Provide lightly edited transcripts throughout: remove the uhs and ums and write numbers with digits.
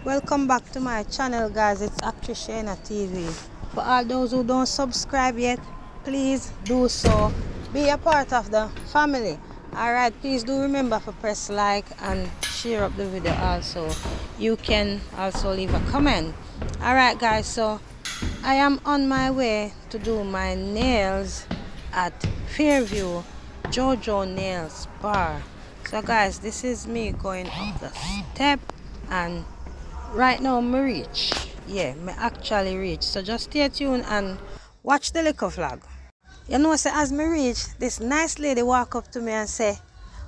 Welcome back to my channel, guys. It's Actress Shayna TV. For all those who don't subscribe yet, please do so. Be a part of the family. Alright, please do remember to press like and share up the video also. You can also leave a comment. Alright guys, so I am on my way to do my nails at Fairview Jojo Nails Bar. So guys, this is me going up the step, and right now me reach. Yeah, me actually reach. So just stay tuned and watch the liquor vlog. You know, say as me reach, this nice lady walk up to me and say,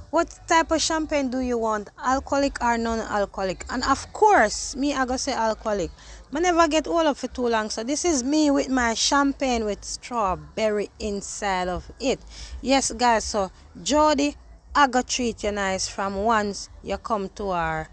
"What type of champagne do you want? Alcoholic or non-alcoholic?" And of course, me I go say alcoholic. I never get all up for too long. So this is me with my champagne with strawberry inside of it. Yes, guys. So Jody, I go treat you nice from once you come to our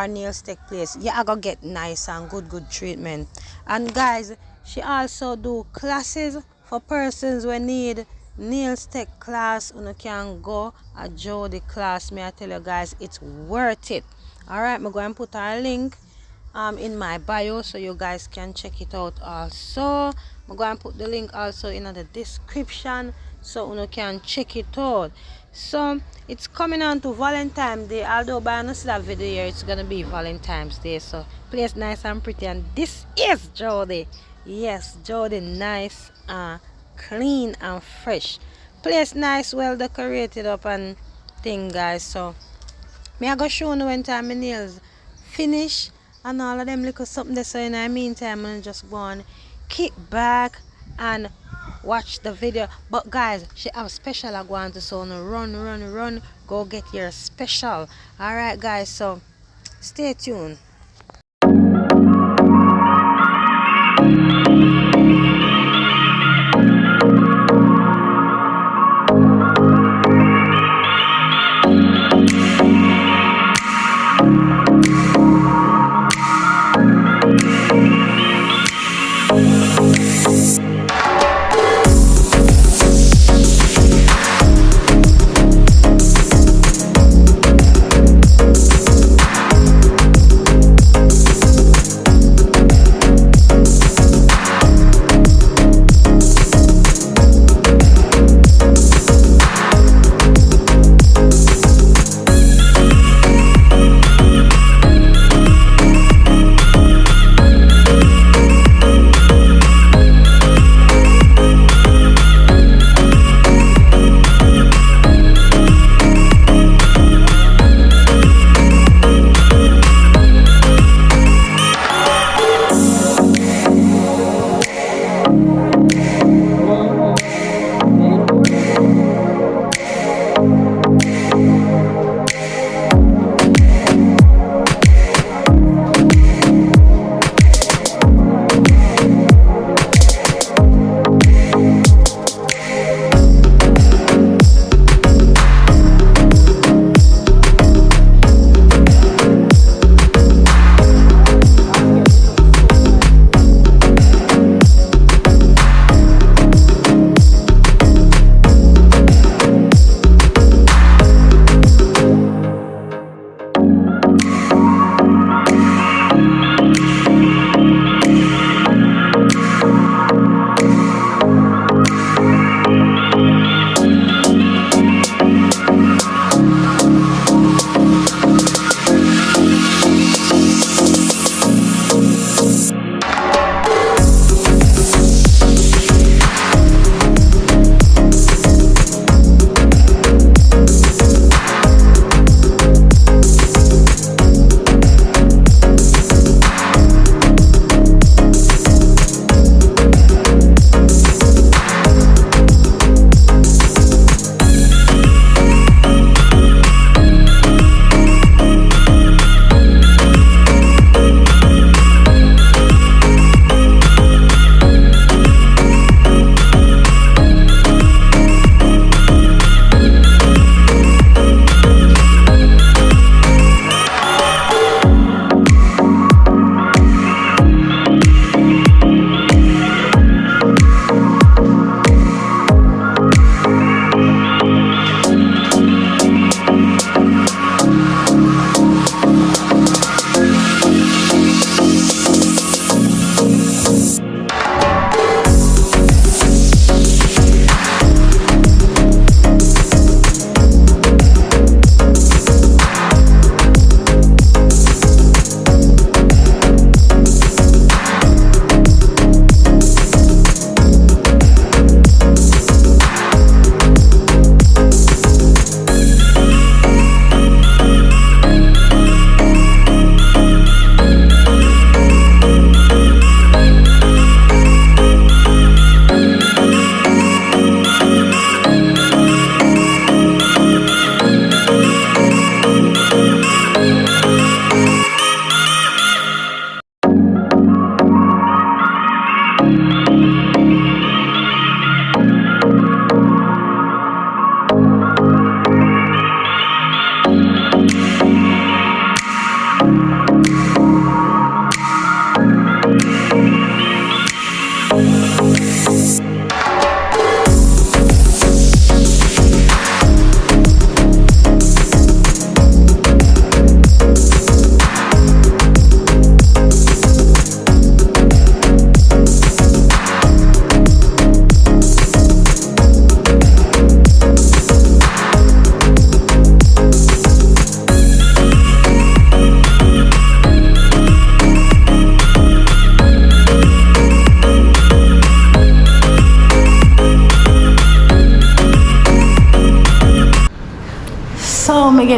nails tech place. Yeah, I go get nice and good treatment. And guys, she also do classes for persons who need nails tech class. You can go a Jody class. May I tell you guys, it's worth it. Alright, I'm going to put our link in my bio so you guys can check it out also. I'm going to put the link also in the description so you can check it out. So it's coming on to Valentine's Day, although by not see that video here, it's gonna be Valentine's Day. So place nice and pretty, and this is Jody. Yes, Jody, nice and clean and fresh. Place nice, well decorated up and thing, guys. So me I go show you when time my nails finish and all of them little something there. So in the meantime, I'm just go on kick back and watch the video. But guys, she have special I go on to, so no run, go get your special. Alright guys, so stay tuned.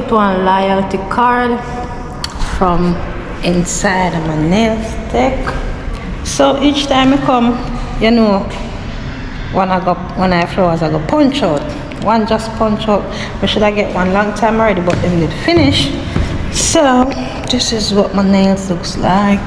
get one loyalty card from inside of my nail stick. So each time I come, you know, when I flowers I go punch out. One just punch out. We should I get one long time already, but them did finish. So this is what my nails looks like.